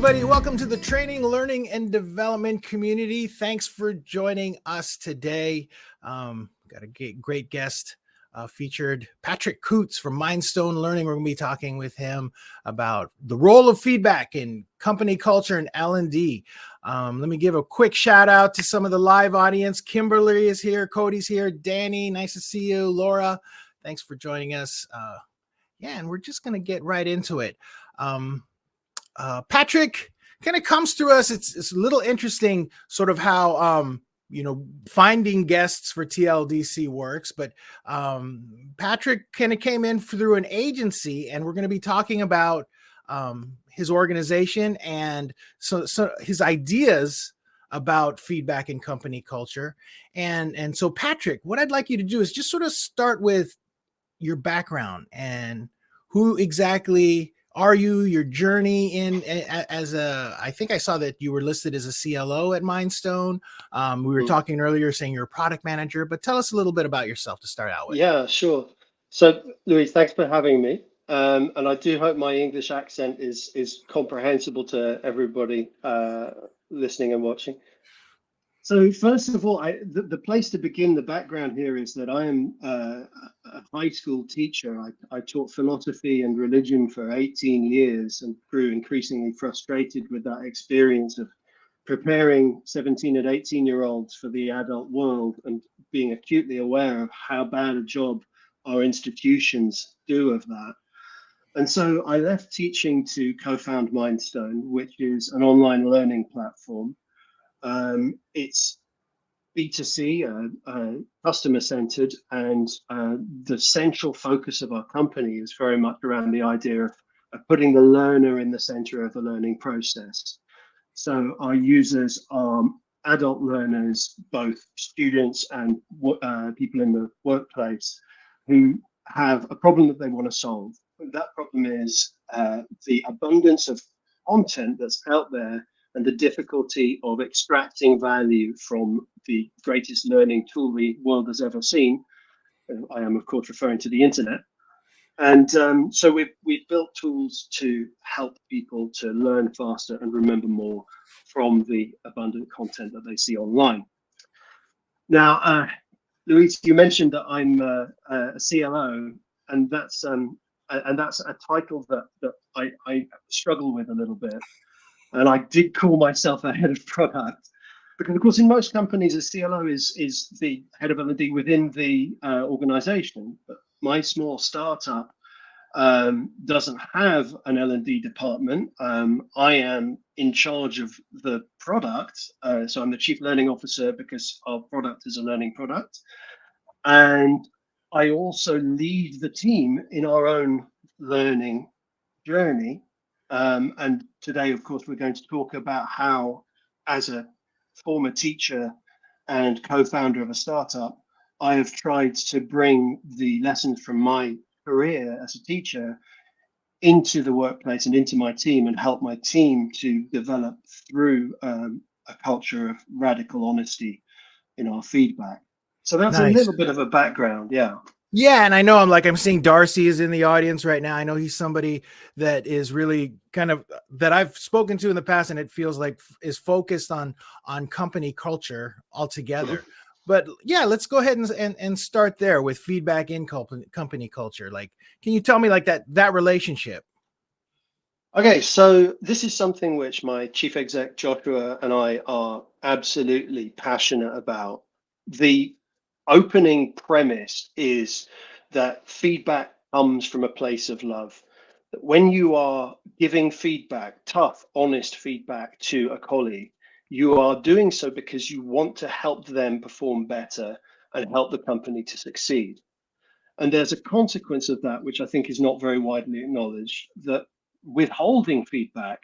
everybody. Welcome to the Training, Learning, and Development community. Thanks for joining us today. Got a great guest featured, Patrick Cootes from Mindstone Learning. We're going to be talking with him about the role of feedback in company culture and L&D. Let me give a quick shout out to some of the live audience. Kimberly is here. Cody's here. Danny, nice to see you. Laura, thanks for joining us. And we're just going to get right into it. Patrick kind of comes through us. It's a little interesting sort of how, finding guests for TLDC works, but Patrick kind of came in through an agency, and we're going to be talking about his organization and so his ideas about feedback in company culture. And so Patrick, what I'd like you to do is just sort of start with your background and who exactly are you, your journey in I think I saw that you were listed as a CLO at Mindstone. We were talking earlier saying you're a product manager, but tell us a little bit about yourself to start out with. Yeah, sure. So, Louise, thanks for having me. And I do hope my English accent is comprehensible to everybody listening and watching. So first of all, the place to begin, the background here is that I am a high school teacher. I taught philosophy and religion for 18 years and grew increasingly frustrated with that experience of preparing 17 and 18-year-olds for the adult world and being acutely aware of how bad a job our institutions do of that. And so I left teaching to co-found Mindstone, which is an online learning platform. It's B2C, customer-centered, and the central focus of our company is very much around the idea of putting the learner in the center of the learning process. So our users are adult learners, both students and people in the workplace who have a problem that they want to solve. That problem is the abundance of content that's out there and the difficulty of extracting value from the greatest learning tool the world has ever seen. I am, of course, referring to the internet. And so we've built tools to help people to learn faster and remember more from the abundant content that they see online. Now, Louise, you mentioned that I'm a CLO, and that's a title that I struggle with a little bit. And I did call myself a head of product because, of course, in most companies, a CLO is the head of L&D within the organization. But my small startup doesn't have an L&D department. I am in charge of the product. So I'm the chief learning officer because our product is a learning product. And I also lead the team in our own learning journey. And today, of course, we're going to talk about how, as a former teacher and co-founder of a startup, I have tried to bring the lessons from my career as a teacher into the workplace and into my team and help my team to develop through a culture of radical honesty in our feedback. So that's nice. A little bit of a background, yeah. Yeah, and I know I'm seeing Darcy is in the audience right now. I know he's somebody that is really kind of that I've spoken to in the past, and it feels like is focused on company culture altogether. Mm-hmm. But yeah, let's go ahead and start there with feedback in company culture. Like, can you tell me like that relationship? Okay, so this is something which my chief exec Joshua and I are absolutely passionate about. The opening premise is that feedback comes from a place of love. That when you are giving feedback, tough, honest feedback to a colleague, you are doing so because you want to help them perform better and help the company to succeed. And there's a consequence of that, which I think is not very widely acknowledged, that withholding feedback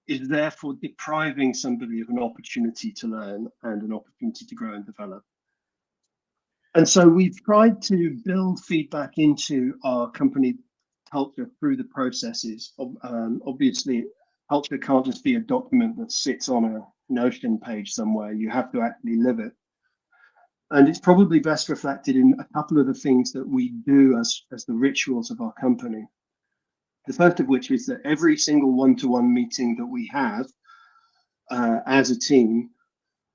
is therefore depriving somebody of an opportunity to learn and an opportunity to grow and develop. And so we've tried to build feedback into our company culture through the processes. Obviously, culture can't just be a document that sits on a Notion page somewhere. You have to actually live it. And it's probably best reflected in a couple of the things that we do as the rituals of our company. The first of which is that every single one-to-one meeting that we have as a team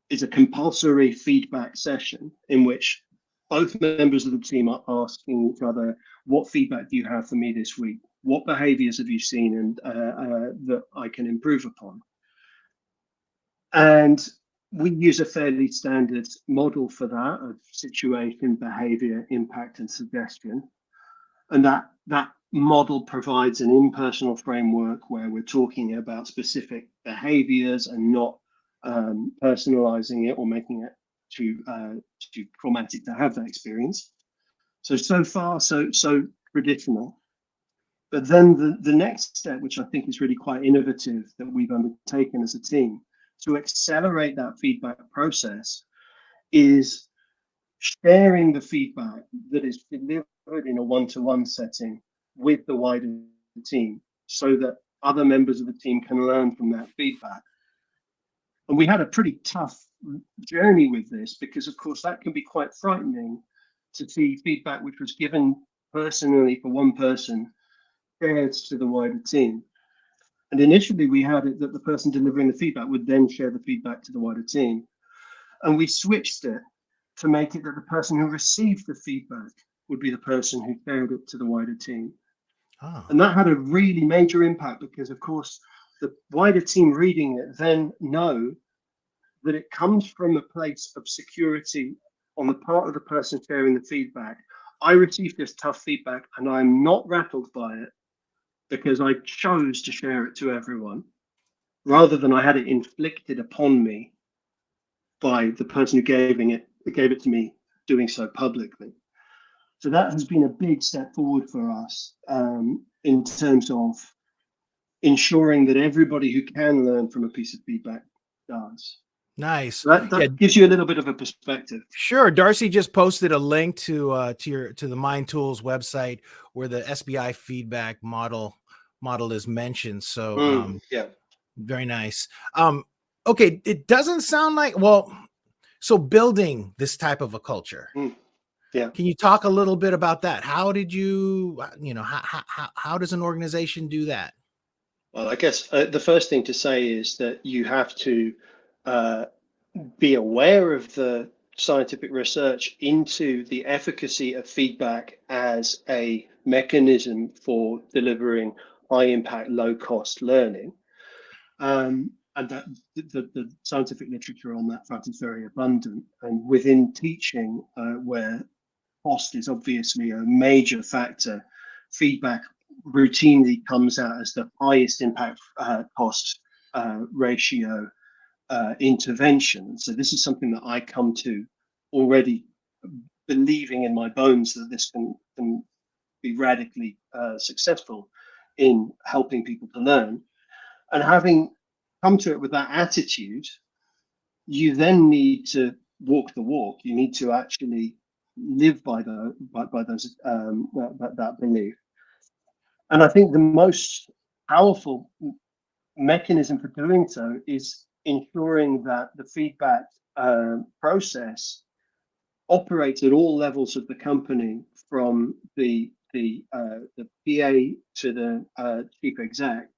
is a compulsory feedback session in which both members of the team are asking each other, what feedback do you have for me this week? What behaviors have you seen and that I can improve upon? And we use a fairly standard model for that of situation, behavior, impact, and suggestion. And that model provides an impersonal framework where we're talking about specific behaviors and not personalizing it or making it too traumatic to have that experience. So far, so traditional. But then the next step, which I think is really quite innovative that we've undertaken as a team to accelerate that feedback process, is sharing the feedback that is delivered in a one-to-one setting with the wider team so that other members of the team can learn from that feedback. And we had a pretty tough journey with this because, of course, that can be quite frightening to see feedback which was given personally for one person shared to the wider team. And initially we had it that the person delivering the feedback would then share the feedback to the wider team. And we switched it to make it that the person who received the feedback would be the person who shared it to the wider team. Oh. And that had a really major impact because, of course, the wider team reading it then know that it comes from a place of security on the part of the person sharing the feedback. I received this tough feedback and I'm not rattled by it because I chose to share it to everyone rather than I had it inflicted upon me by the person who gave it to me doing so publicly. So that has been a big step forward for us in terms of ensuring that everybody who can learn from a piece of feedback does. Nice. So that gives you a little bit of a perspective. Sure. Darcy just posted a link to the Mind Tools website where the SBI feedback model is mentioned. So yeah, very nice. Okay, it doesn't sound like, well, so building this type of a culture. Yeah. Can you talk a little bit about that? How did you, how does an organization do that? Well, I guess the first thing to say is that you have to be aware of the scientific research into the efficacy of feedback as a mechanism for delivering high impact, low cost learning. And that the scientific literature on that front is very abundant. And within teaching, where cost is obviously a major factor, feedback routinely comes out as the highest impact cost ratio intervention. So this is something that I come to already believing in my bones that this can be radically successful in helping people to learn. And having come to it with that attitude, you then need to walk the walk. You need to actually live by those that belief. And I think the most powerful mechanism for doing so is ensuring that the feedback process operates at all levels of the company, from the PA to the chief exec.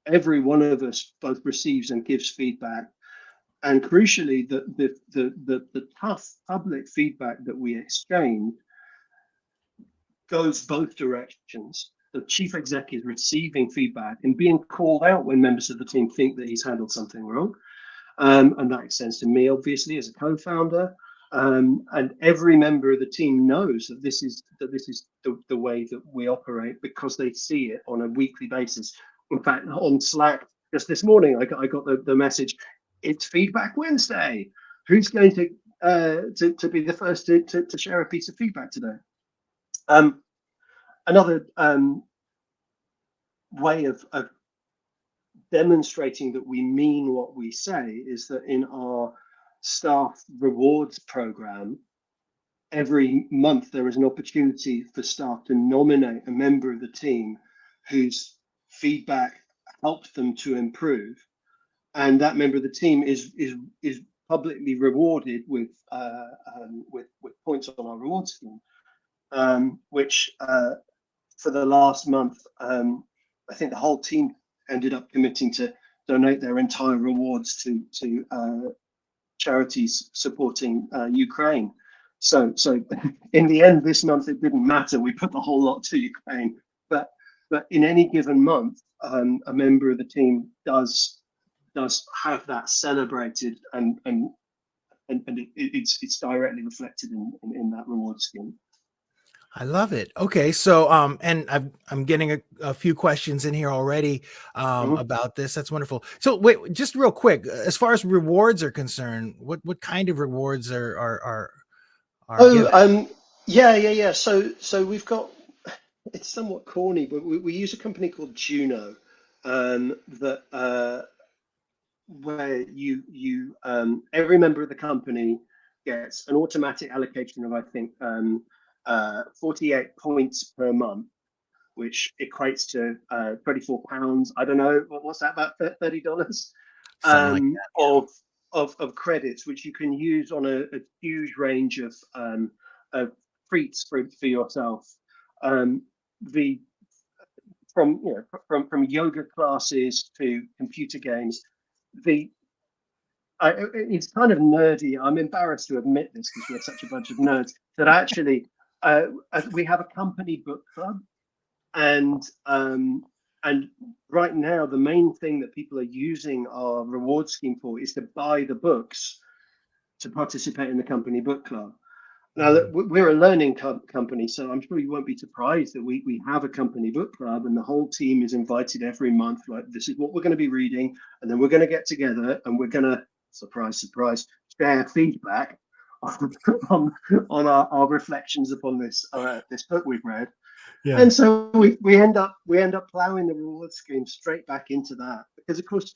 Every one of us both receives and gives feedback, and crucially, the tough public feedback that we exchange goes both directions. The chief exec is receiving feedback and being called out when members of the team think that he's handled something wrong, and that extends to me, obviously, as a co-founder. And every member of the team knows that this is the way that we operate because they see it on a weekly basis. In fact, on Slack just this morning, I got the message: it's Feedback Wednesday. Who's going to be the first to share a piece of feedback today? Another way of demonstrating that we mean what we say is that in our staff rewards program, every month there is an opportunity for staff to nominate a member of the team whose feedback helped them to improve, and that member of the team is publicly rewarded with points on our reward scheme, which for the last month, I think the whole team ended up committing to donate their entire rewards to charities supporting Ukraine. So in the end, this month it didn't matter. We put the whole lot to Ukraine, but in any given month, a member of the team does have that celebrated, and it's directly reflected in that reward scheme. I love it. Okay, so and I'm getting a few questions in here already about this. That's wonderful. So wait, just real quick, as far as rewards are concerned, what kind of rewards are given? Yeah. So we've got, it's somewhat corny, but we use a company called Juno, that where you every member of the company gets an automatic allocation of, I think, 48 points per month, which equates to £24. I don't know, what's that, about $30, Something like that. of credits, which you can use on a huge range of treats for yourself. The From, from yoga classes to computer games. The It's kind of nerdy. I'm embarrassed to admit this because we're such a bunch of nerds, that actually we have a company book club, and right now the main thing that people are using our reward scheme for is to buy the books to participate in the company book club. Now, we're a learning company, so I'm sure you won't be surprised that we have a company book club, and the whole team is invited every month. Like, this is what we're going to be reading, and then we're going to get together and we're going to, surprise, surprise, share feedback on our reflections upon this book we've read. Yeah. And so we end up plowing the reward scheme straight back into that, because of course,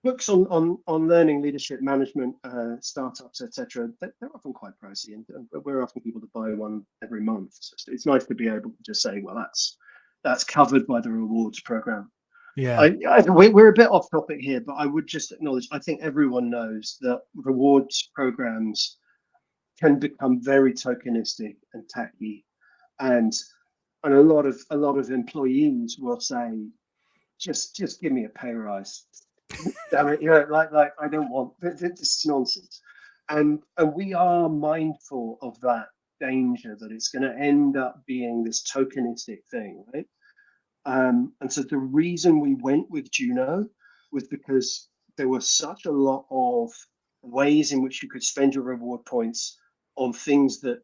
books on learning, leadership, management, startups, etc. They're often quite pricey, and we're asking people to buy one every month. So it's nice to be able to just say, well, that's covered by the rewards program. Yeah. We're a bit off topic here, but I would just acknowledge, I think everyone knows that rewards programs can become very tokenistic and tacky, and a lot of employees will say, just give me a pay rise. Damn it, like I don't want this is nonsense. And we are mindful of that danger, that it's going to end up being this tokenistic thing, right? And so the reason we went with Juno was because there was such a lot of ways in which you could spend your reward points on things that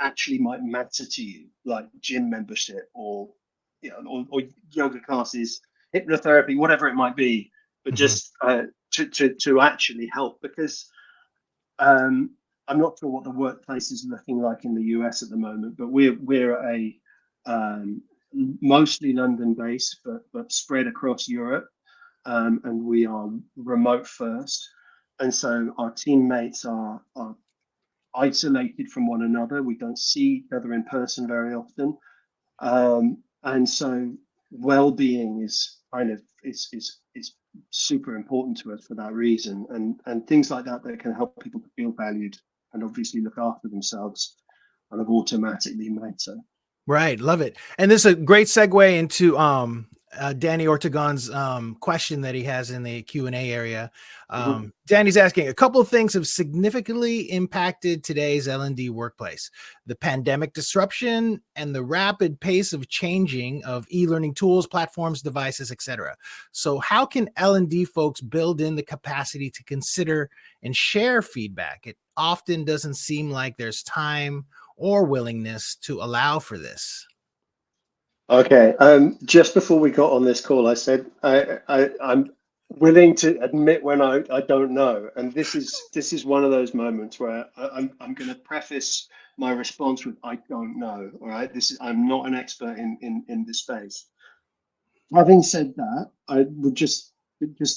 actually might matter to you, like gym membership, or or yoga classes, hypnotherapy, whatever it might be, but just to actually help. Because I'm not sure what the workplace is looking like in the US at the moment, but we're a mostly London based, but spread across Europe, and we are remote first, and so our teammates are isolated from one another. We don't see each other in person very often, and so well-being is kind of is super important to us for that reason, and things like that can help people to feel valued and obviously look after themselves kind of automatically matter. Right, love it. And this is a great segue into Danny Ortegon's question that he has in the Q&A area. Danny's asking, a couple of things have significantly impacted today's L&D workplace: the pandemic disruption and the rapid pace of changing of e-learning tools, platforms, devices, etc. So how can L&D folks build in the capacity to consider and share feedback? It often doesn't seem like there's time or willingness to allow for this. Okay. Just before we got on this call, I said I'm willing to admit when I don't know, and this is one of those moments where I'm going to preface my response with I don't know. All right, I'm not an expert in this space. Having said that, I would just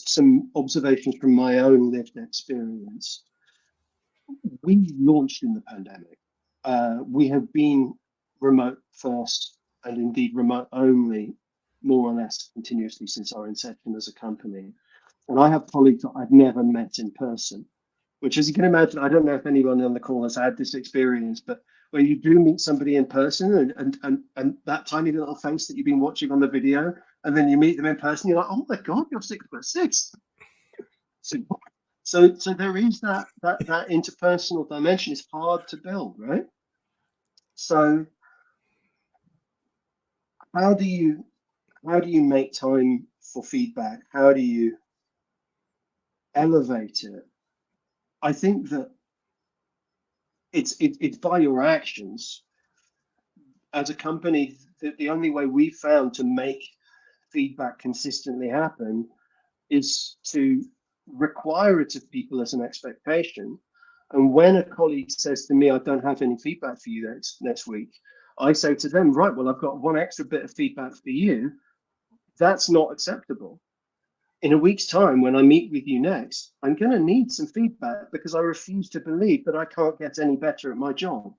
some observations from my own lived experience. We launched in the pandemic. We have been remote first, and indeed remote only, more or less continuously since our inception as a company. And I have colleagues that I've never met in person, which, as you can imagine, I don't know if anyone on the call has had this experience, but where you do meet somebody in person, and that tiny little face that you've been watching on the video, and then you meet them in person, you're like, oh my God, you're 6'6". So there is that interpersonal dimension. It's hard to build, right? So how do you make time for feedback? How do you elevate it? I think that it's by your actions. As a company, the only way we found to make feedback consistently happen is to require it of people as an expectation. And when a colleague says to me, I don't have any feedback for you next week, I say to them, right, well, I've got one extra bit of feedback for you. That's not acceptable. In a week's time, when I meet with you next, I'm going to need some feedback because I refuse to believe that I can't get any better at my job.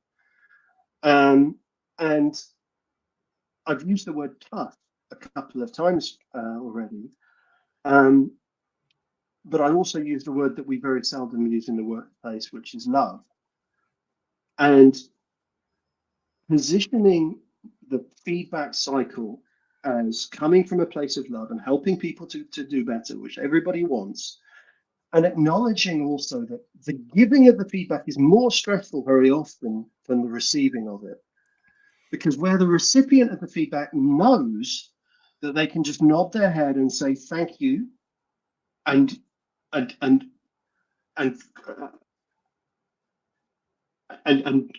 And I've used the word tough a couple of times already. But I also used a word that we very seldom use in the workplace, which is love. And positioning the feedback cycle as coming from a place of love and helping people to do better, which everybody wants, and acknowledging also that the giving of the feedback is more stressful very often than the receiving of it. Because where the recipient of the feedback knows that they can just nod their head and say thank you, and and and and and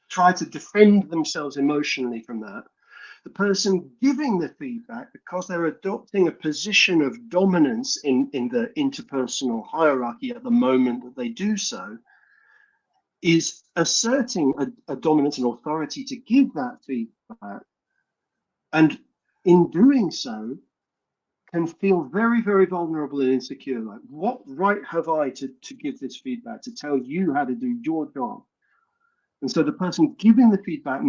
try to defend themselves emotionally from that. The person giving the feedback, because they're adopting a position of dominance in the interpersonal hierarchy at the moment that they do so, is asserting a dominance and authority to give that feedback. And in doing so, can feel very, very vulnerable and insecure. Like, what right have I to give this feedback, to tell you how to do your job? And so the person giving the feedback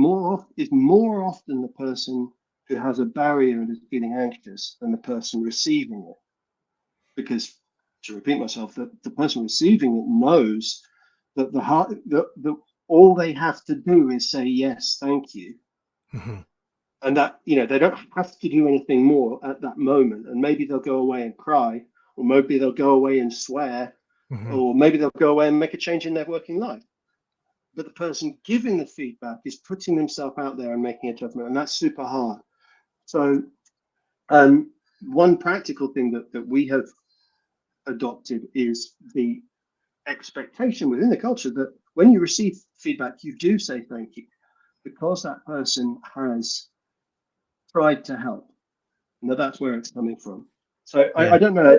is more often the person who has a barrier and is feeling anxious than the person receiving it. Because, to repeat myself, the person receiving it knows that all they have to do is say yes, thank you. Mm-hmm. And that, they don't have to do anything more at that moment. And maybe they'll go away and cry, or maybe they'll go away and swear, Mm-hmm. or maybe they'll go away and make a change in their working life. But the person giving the feedback is putting themselves out there and making a judgment, and that's super hard. So one practical thing that we have adopted is the expectation within the culture that when you receive feedback, you do say thank you, because that person has tried to help. Now that's where it's coming from. So Yeah. I don't know.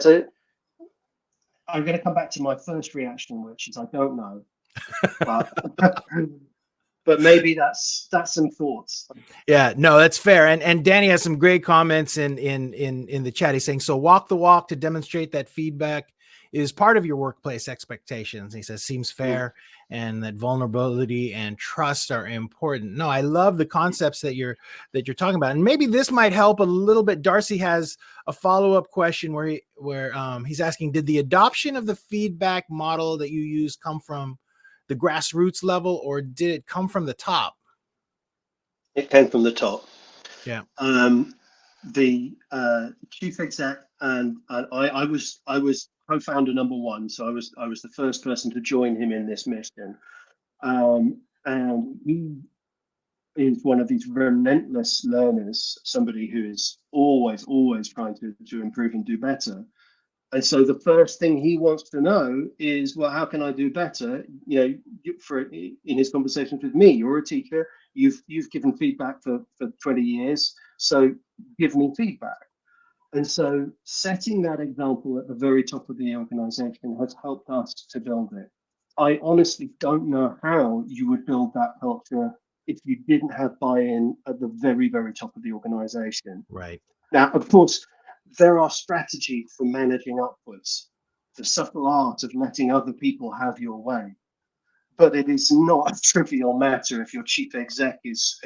I'm going to come back to my first reaction, which is I don't know, but but maybe that's some thoughts. Yeah, no, that's fair. And Danny has some great comments in the chat. He's saying, so walk the walk to demonstrate that feedback is part of your workplace expectations. He says, seems fair, and that vulnerability and trust are important. No, I love the concepts that you're talking about. And maybe this might help a little bit. Darcy has a follow-up question where he's asking, did the adoption of the feedback model that you use come from the grassroots level, or did it come from the top? It came from the top. Yeah. The chief exec and I was co-founder number one, so I was the first person to join him in this mission. And he is one of these relentless learners, somebody who is always trying to improve and do better. And so the first thing he wants to know is, well, how can I do better? In his conversations with me, you're a teacher, you've given feedback for 20 years, so give me feedback. And so setting that example at the very top of the organization has helped us to build it. I honestly don't know how you would build that culture if you didn't have buy-in at the very, very top of the organization. Right. Now, of course, there are strategies for managing upwards, the subtle art of letting other people have your way. But it is not a trivial matter if your chief exec is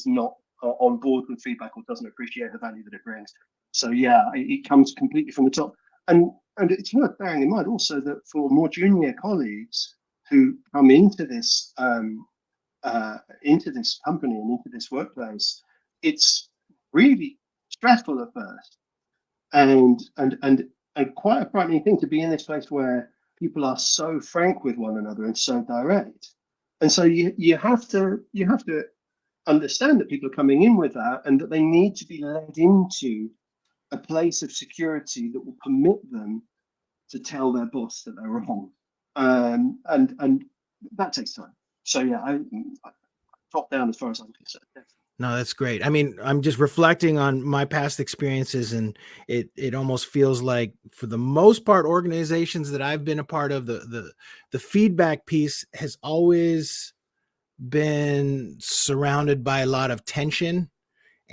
not on board with feedback or doesn't appreciate the value that it brings. So yeah, it comes completely from the top. And it's worth bearing in mind also that for more junior colleagues who come into this into this company and into this workplace, it's really stressful at first, and quite a frightening thing to be in this place where people are so frank with one another and so direct. And so you have to understand that people are coming in with that, and that they need to be led into a place of security that will permit them to tell their boss that they're wrong. And that takes time. So yeah, I drop down as far as I'm concerned. No, that's great. I mean, I'm just reflecting on my past experiences, and it almost feels like, for the most part, organizations that I've been a part of, the feedback piece has always been surrounded by a lot of tension.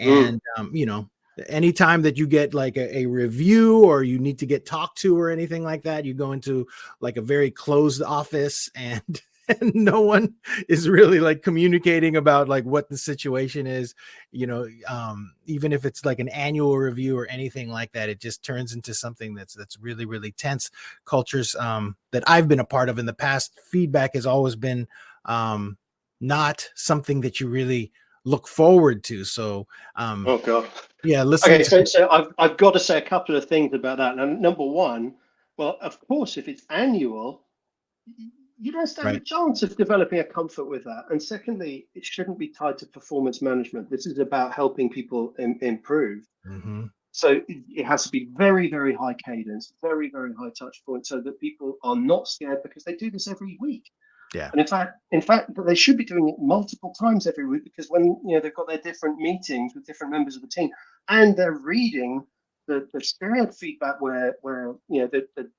Mm. And anytime that you get like a review, or you need to get talked to or anything like that, you go into like a very closed office, and and no one is really like communicating about like what the situation is. Even if it's like an annual review or anything like that, it just turns into something that's really, really tense. Cultures that I've been a part of in the past, feedback has always been not something that you really look forward to. So Oh God. yeah, listening Okay, to so I've got to say a couple of things about that. Now, number one, well, of course, if it's annual, you don't stand a right. chance of developing a comfort with that. And secondly, it shouldn't be tied to performance management. This is about helping people improve. Hmm. So it has to be very, very high cadence, very, very high touch point, so that people are not scared, because they do this every week. Yeah. And in fact, they should be doing it multiple times every week, because when they've got their different meetings with different members of the team, and they're reading the shared feedback where the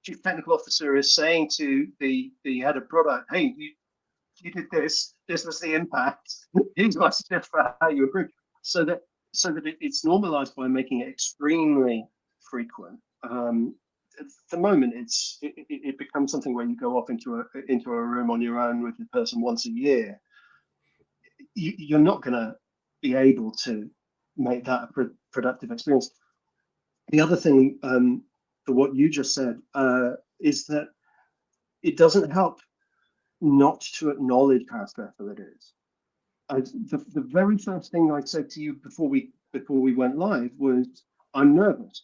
chief technical officer is saying to the head of product, hey, you did this. This was the impact. Here's my suggestion for how you improve. So that it's normalized by making it extremely frequent. At the moment, it becomes something where you go off into a room on your own with the person once a year. You're not going to be able to make that a productive experience. The other thing, for what you just said, is that it doesn't help not to acknowledge how stressful it is. The very first thing I said to you before we went live was, I'm nervous.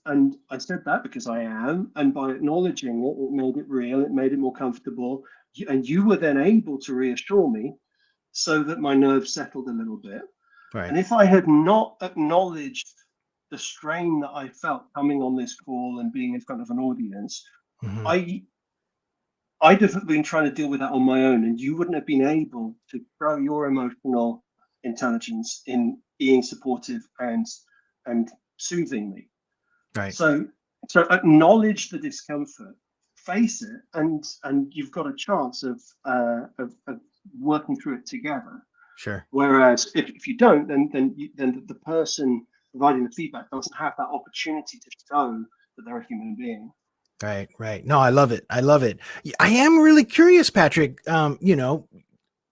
And I said that because I am, and by acknowledging it, it made it real, it made it more comfortable. And you were then able to reassure me, so that my nerves settled a little bit. Right. And if I had not acknowledged the strain that I felt coming on this call and being in front of an audience, Hmm. I I'd have been trying to deal with that on my own, and you wouldn't have been able to grow your emotional intelligence in being supportive and soothing me. Right. So acknowledge the discomfort, face it, and you've got a chance of working through it together. Sure. Whereas if you don't, then the person providing the feedback doesn't have that opportunity to show that they're a human being. Right. Right. No, I love it. I love it. I am really curious, Patrick.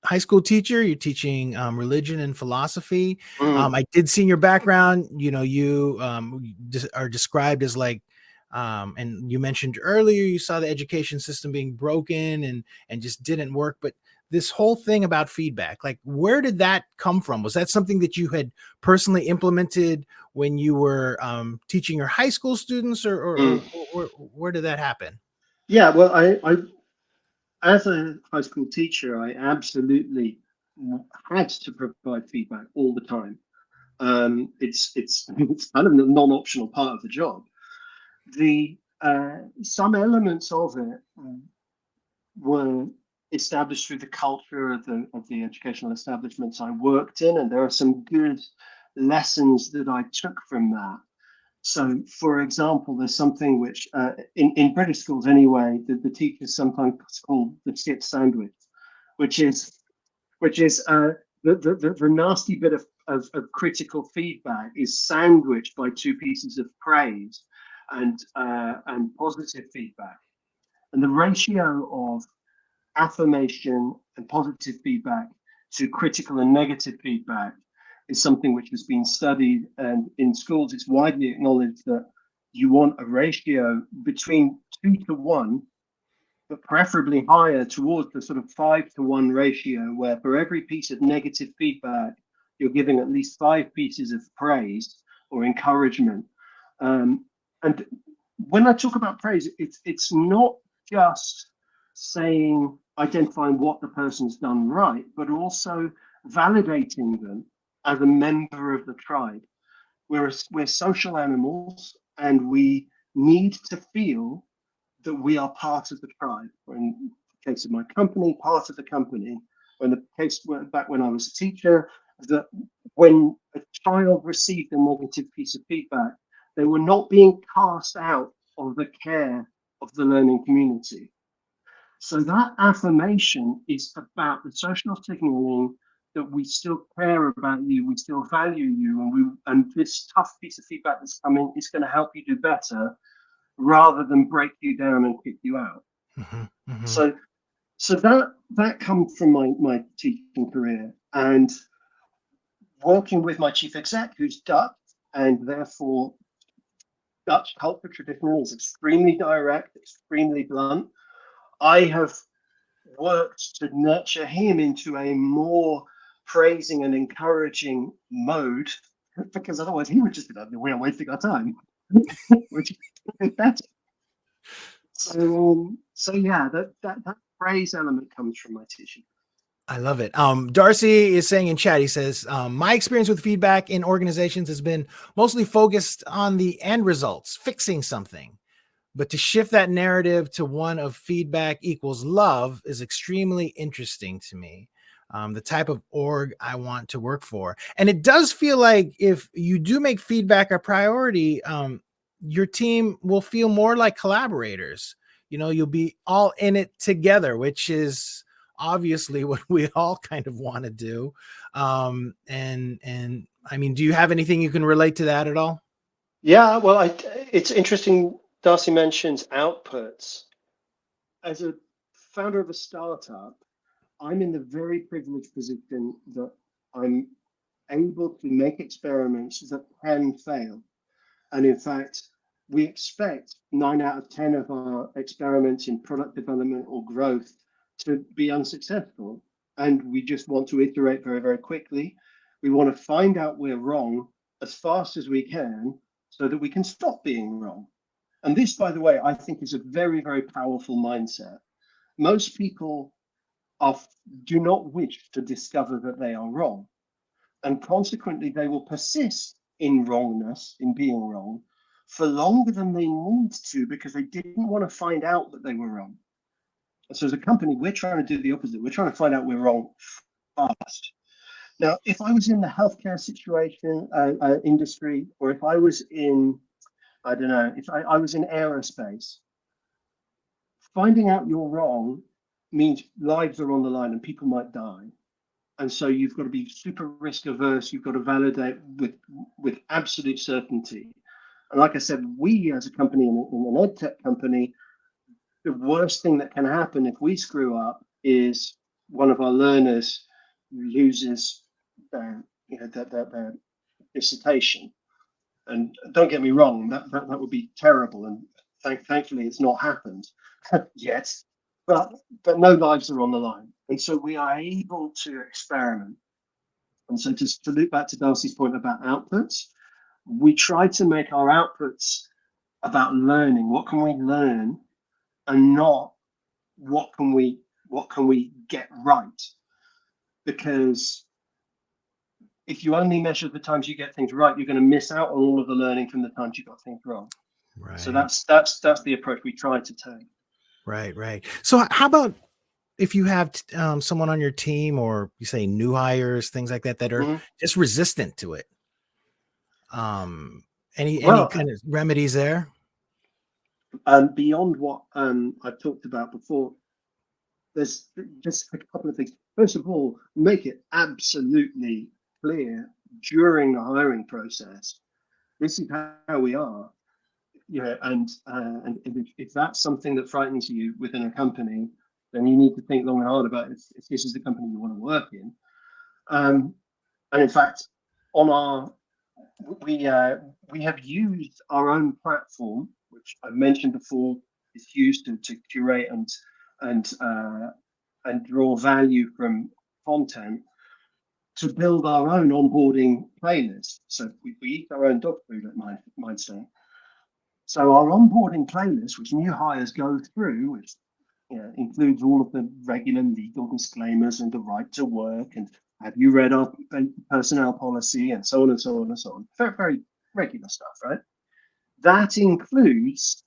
High school teacher, you're teaching religion and philosophy. Mm. I did see in your background, you are described as like, and you mentioned earlier, you saw the education system being broken and just didn't work. But this whole thing about feedback, like, where did that come from? Was that something that you had personally implemented when you were teaching your high school students, Mm. or where did that happen? Yeah, well, I as a high school teacher, I absolutely had to provide feedback all the time. It's kind of a non-optional part of the job. The Some elements of it were established through the culture of the educational establishments I worked in, and there are some good lessons that I took from that. So, for example, there's something which, in British schools anyway, the teachers sometimes call the skip sandwich, which is the nasty bit of critical feedback is sandwiched by two pieces of praise and positive feedback. And the ratio of affirmation and positive feedback to critical and negative feedback is something which has been studied, and in schools it's widely acknowledged that you want a ratio between 2 to 1 but preferably higher, towards the sort of 5-to-1 ratio, where for every piece of negative feedback, you're giving at least 5 pieces of praise or encouragement. And when I talk about praise, it's not just identifying what the person's done right, but also validating them as a member of the tribe. We're social animals, and we need to feel that we are part of the tribe. Or in the case of my company, part of the company. Or in the case back when I was a teacher, that when a child received a negative piece of feedback, they were not being cast out of the care of the learning community. So that affirmation is about the social signaling that we still care about you, we still value you, and this tough piece of feedback that's coming is going to help you do better, rather than break you down and kick you out. Mm-hmm, mm-hmm. So that comes from my teaching career, and working with my chief exec, who's Dutch, and therefore Dutch culture traditionally is extremely direct, extremely blunt. I have worked to nurture him into a more praising and encouraging mode, because otherwise he would just be like, we are wasting our time, which is better. So yeah, that praise element comes from my teaching. I love it. Darcy is saying in chat, he says, my experience with feedback in organizations has been mostly focused on the end results, fixing something. But to shift that narrative to one of feedback equals love is extremely interesting to me. The type of org I want to work for. And it does feel like if you do make feedback a priority, your team will feel more like collaborators. You'll be all in it together, which is obviously what we all kind of want to do. And I mean, do you have anything you can relate to that at all? Yeah, well, it's interesting. Darcy mentions outputs. As a founder of a startup, I'm in the very privileged position that I'm able to make experiments that can fail. And in fact, we expect 9 out of 10 of our experiments in product development or growth to be unsuccessful. And we just want to iterate very, very quickly. We want to find out we're wrong as fast as we can so that we can stop being wrong. And this, by the way, I think is a very, very powerful mindset. Most people do not wish to discover that they are wrong. And consequently, they will persist in wrongness, in being wrong, for longer than they need to, because they didn't want to find out that they were wrong. And so as a company, we're trying to do the opposite. We're trying to find out we're wrong fast. Now, if I was in the healthcare situation, industry, or if I was in, I don't know, if I was in aerospace, finding out you're wrong means lives are on the line and people might die. And so you've got to be super risk averse. You've got to validate with absolute certainty. And like I said, we as a company, in an ed tech company, the worst thing that can happen if we screw up is one of our learners loses their dissertation. And don't get me wrong, that would be terrible. And thankfully, it's not happened yet. But no lives are on the line. And so we are able to experiment. And so to loop back to Darcy's point about outputs, we try to make our outputs about learning. What can we learn, and not what can we get right? Because if you only measure the times you get things right, you're going to miss out on all of the learning from the times you got things wrong. Right. So that's the approach we try to take. Right. So how about if you have someone on your team, or you say new hires, things like that are just resistant to it? Any kind of remedies there? Beyond what I've talked about before, there's just a couple of things. First of all, make it absolutely clear during the hiring process, this is how we are. And if that's something that frightens you within a company, then you need to think long and hard about if this is the company you want to work in. And in fact, we have used our own platform, which I mentioned before, is used to curate and and draw value from content to build our own onboarding playlist. So we eat our own dog food at Mindstone. So our onboarding playlist, which new hires go through, which includes all of the regular legal disclaimers and the right to work and have you read our personnel policy and so on and so on and so on. Very, very regular stuff, right? That includes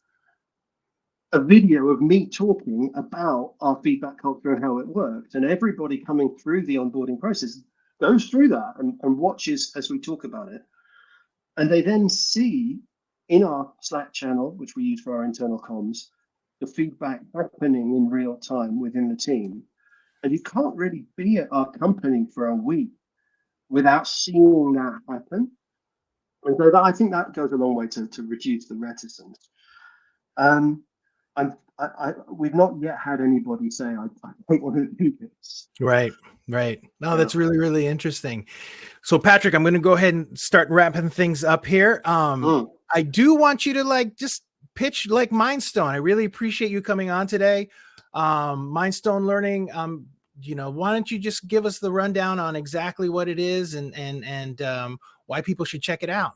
a video of me talking about our feedback culture and how it works. And everybody coming through the onboarding process goes through that and watches as we talk about it. And they then see in our Slack channel, which we use for our internal comms, the feedback happening in real time within the team. And you can't really be at our company for a week without seeing that happen. And so I think that goes a long way to reduce the reticence. We've not yet had anybody say, I don't want to do this. Right. No, that's really, really interesting. So Patrick, I'm going to go ahead and start wrapping things up here. I do want you to just pitch Mindstone. I really appreciate you coming on today. Mindstone Learning, why don't you just give us the rundown on exactly what it is and why people should check it out?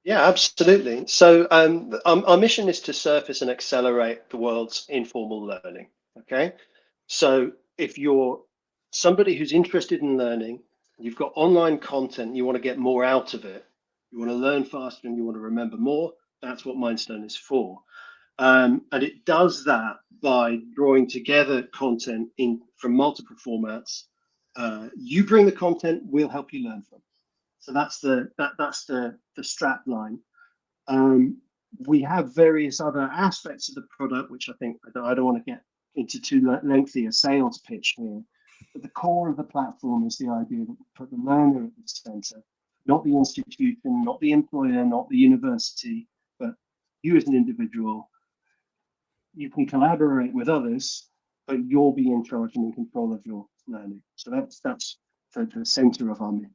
Yeah, absolutely. So our mission is to surface and accelerate the world's informal learning. Okay. So if you're somebody who's interested in learning, you've got online content, you want to get more out of it, you want to learn faster and you want to remember more, that's what Mindstone is for. And it does that by drawing together content from multiple formats. You bring the content, we'll help you learn from. So that's the strap line. We have various other aspects of the product, which I think I don't want to get into too lengthy a sales pitch here. But the core of the platform is the idea that we put the learner at the center, not the institution, not the employer, not the university, but you as an individual. You can collaborate with others, but you'll be in charge and in control of your learning. So that's the center of our mission.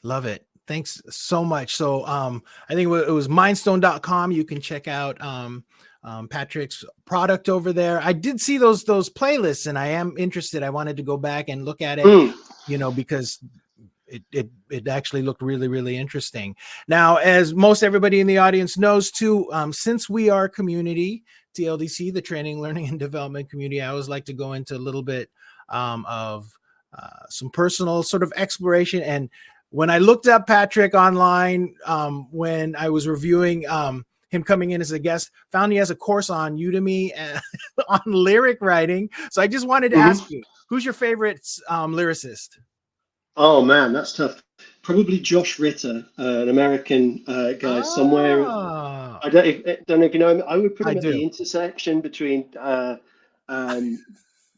Love it. Thanks so much. So I think it was mindstone.com. You can check out Patrick's product over there. I did see those playlists and I am interested. I wanted to go back and look at it, because it actually looked really, really interesting. Now, as most everybody in the audience knows too, since we are community, TLDC, the training, learning, and development community, I always like to go into a little bit of some personal sort of exploration. And when I looked up Patrick online, when I was reviewing him coming in as a guest, found he has a course on Udemy on lyric writing. So I just wanted to ask you, who's your favorite lyricist? Oh man, that's tough. Probably Josh Ritter, an American guy somewhere. I don't know if you know him. I would put him at the intersection between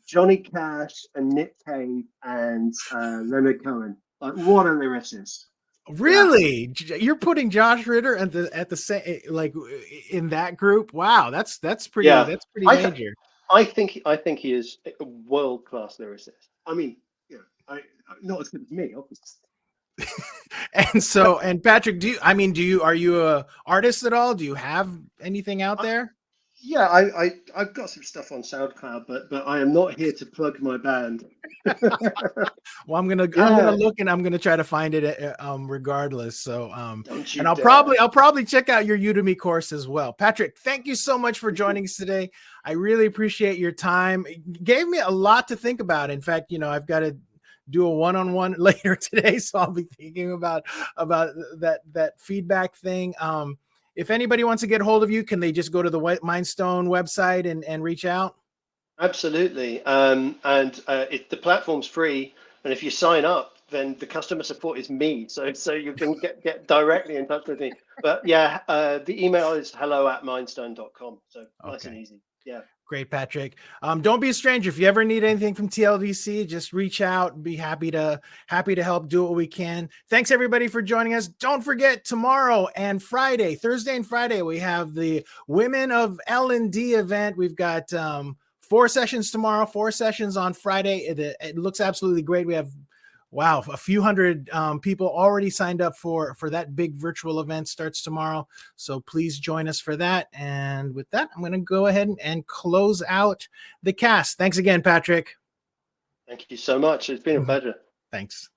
Johnny Cash and Nick Cave and Leonard Cohen. Like, what a lyricist! Really, you're putting Josh Ritter at the same in that group? Wow, that's pretty. Yeah. That's pretty major. I think he is a world-class lyricist. I mean, not as good as me, obviously. And Patrick, are you a artist at all? Do you have anything out there? Yeah, I've got some stuff on SoundCloud, but I am not here to plug my band. Well, I'm gonna look and I'm gonna try to find it regardless. So and I'll probably check out your Udemy course as well. Patrick, thank you so much for joining us today. I really appreciate your time. It gave me a lot to think about. In fact, I've got to do a one-on-one later today, so I'll be thinking about that feedback thing. If anybody wants to get a hold of you, can they just go to the Mindstone website and reach out? Absolutely. The platform's free. And if you sign up, then the customer support is me. So you can get directly in touch with me. But yeah, the email is hello@mindstone.com. So nice and easy. Yeah. Great, Patrick. Don't be a stranger. If you ever need anything from TLDC, just reach out. Be happy to help, do what we can. Thanks everybody for joining us. Don't forget, tomorrow and Friday, Thursday and Friday, we have the Women of L&D event. We've got 4 sessions tomorrow, 4 sessions on Friday. It looks absolutely great. We have Wow, a few hundred people already signed up for that big virtual event. Starts tomorrow, so please join us for that. And with that, I'm going to go ahead and close out the cast. Thanks again, Patrick. Thank you so much. It's been a pleasure. Thanks.